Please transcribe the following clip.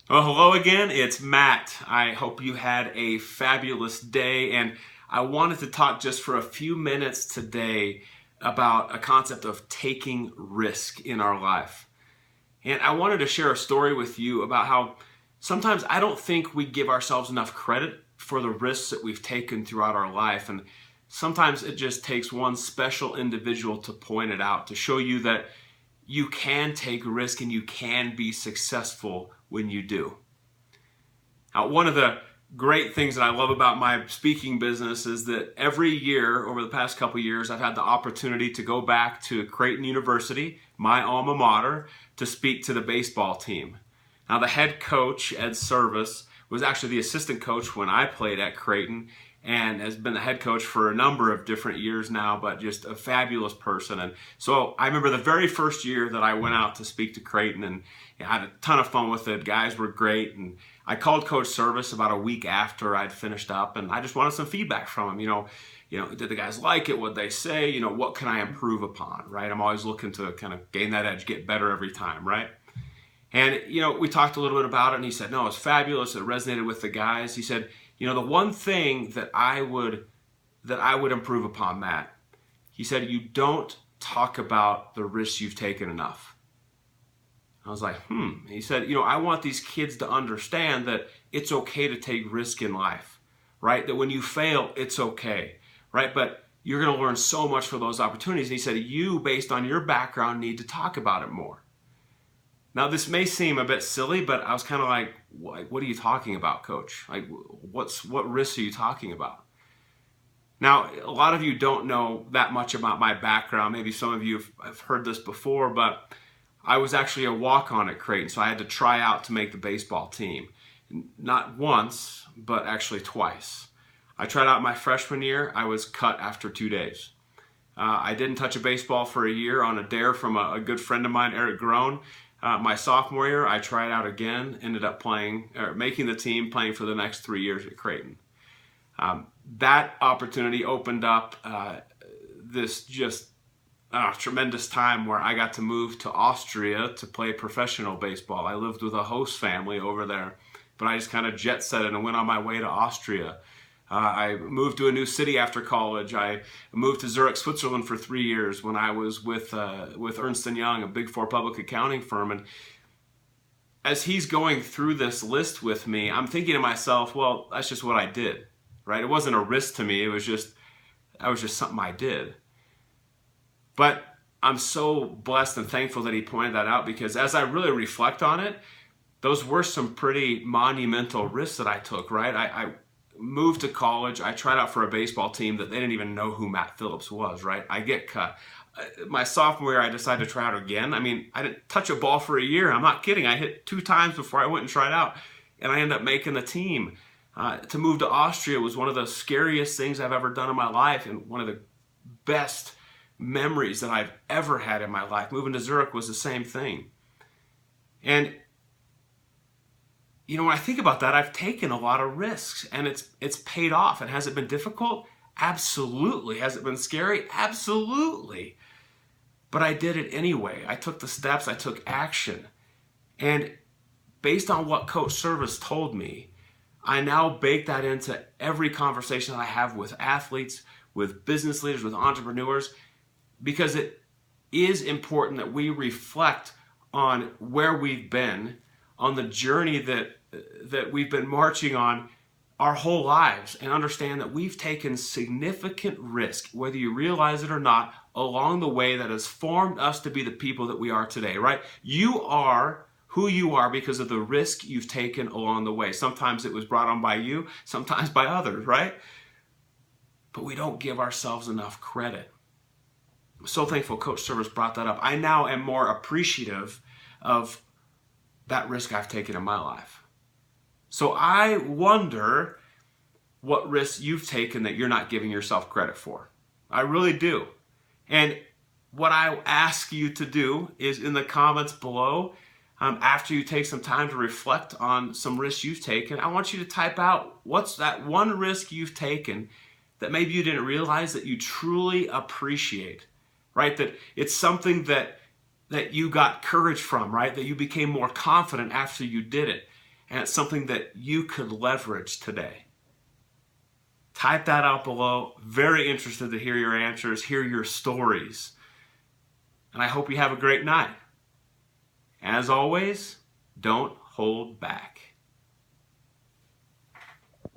Well, hello again. It's Matt. I hope you had a fabulous day, and I wanted to talk just for a few minutes today about a concept of taking risk in our life. And I wanted to share a story with you about how sometimes I don't think we give ourselves enough credit for the risks that we've taken throughout our life. And sometimes it just takes one special individual to point it out, to show you that you can take risk and you can be successful when you do. Now, one of the great things that I love about my speaking business is that every year over the past couple of years, I've had the opportunity to go back to Creighton University, my alma mater, to speak to the baseball team. Now, the head coach, Ed Service, was actually the assistant coach when I played at Creighton and has been the head coach for a number of different years now, but just a fabulous person. And so I remember the very first year that I went out to speak to Creighton, and I had a ton of fun with it. Guys were great. And I called Coach Service about a week after I'd finished up, and I just wanted some feedback from him. Did the guys like it? What'd they say? What can I improve upon, right? I'm always looking to kind of gain that edge, get better every time, right? And, we talked a little bit about it, and he said, no, it's fabulous. It resonated with the guys. He said, the one thing that I would improve upon, Matt, he said, you don't talk about the risks you've taken enough. I was like, He said, I want these kids to understand that it's okay to take risk in life, right? That when you fail, it's okay, right? But you're going to learn so much from those opportunities. And he said, you, based on your background, need to talk about it more. Now, this may seem a bit silly, but I was kind of like, what are you talking about, Coach? Like, what risks are you talking about? Now, a lot of you don't know that much about my background. Maybe some of you have heard this before, but I was actually a walk-on at Creighton, so I had to try out to make the baseball team. Not once, but actually twice. I tried out my freshman year. I was cut after 2 days. I didn't touch a baseball for a year on a dare from a good friend of mine, Eric Groen. My sophomore year, I tried out again, ended up making the team, playing for the next 3 years at Creighton. That opportunity opened up this just tremendous time where I got to move to Austria to play professional baseball. I lived with a host family over there, but I just kind of jet set it and went on my way to Austria. I moved to a new city after college. I moved to Zurich, Switzerland for 3 years when I was with Ernst & Young, a Big Four public accounting firm. And as he's going through this list with me, I'm thinking to myself, well, that's just what I did, right? It wasn't a risk to me. That was just something I did. But I'm so blessed and thankful that he pointed that out, because as I really reflect on it, those were some pretty monumental risks that I took, right? I moved to college. I tried out for a baseball team that they didn't even know who Matt Phillips was, right? I get cut. My sophomore year, I decided to try out again. I mean, I didn't touch a ball for a year. I'm not kidding. I hit 2 times before I went and tried out, and I ended up making the team. To move to Austria was one of the scariest things I've ever done in my life, and one of the best memories that I've ever had in my life. Moving to Zurich was the same thing. And when I think about that, I've taken a lot of risks, and it's paid off. And has it been difficult? Absolutely. Has it been scary? Absolutely. But I did it anyway. I took the steps. I took action. And based on what Coach Service told me, I now bake that into every conversation that I have with athletes, with business leaders, with entrepreneurs, because it is important that we reflect on where we've been, on the journey that we've been marching on our whole lives, and understand that we've taken significant risk, whether you realize it or not, along the way that has formed us to be the people that we are today, right? You are who you are because of the risk you've taken along the way. Sometimes it was brought on by you, sometimes by others, right? But we don't give ourselves enough credit. I'm so thankful Coach Service brought that up. I now am more appreciative of that risk I've taken in my life. So I wonder what risks you've taken that you're not giving yourself credit for. I really do. And what I ask you to do is, in the comments below, after you take some time to reflect on some risks you've taken, I want you to type out what's that one risk you've taken that maybe you didn't realize that you truly appreciate, right? That it's something that you got courage from, right? That you became more confident after you did it. and it's something that you could leverage today? Type that out below. Very interested to hear your answers, hear your stories. And I hope you have a great night. As always, don't hold back.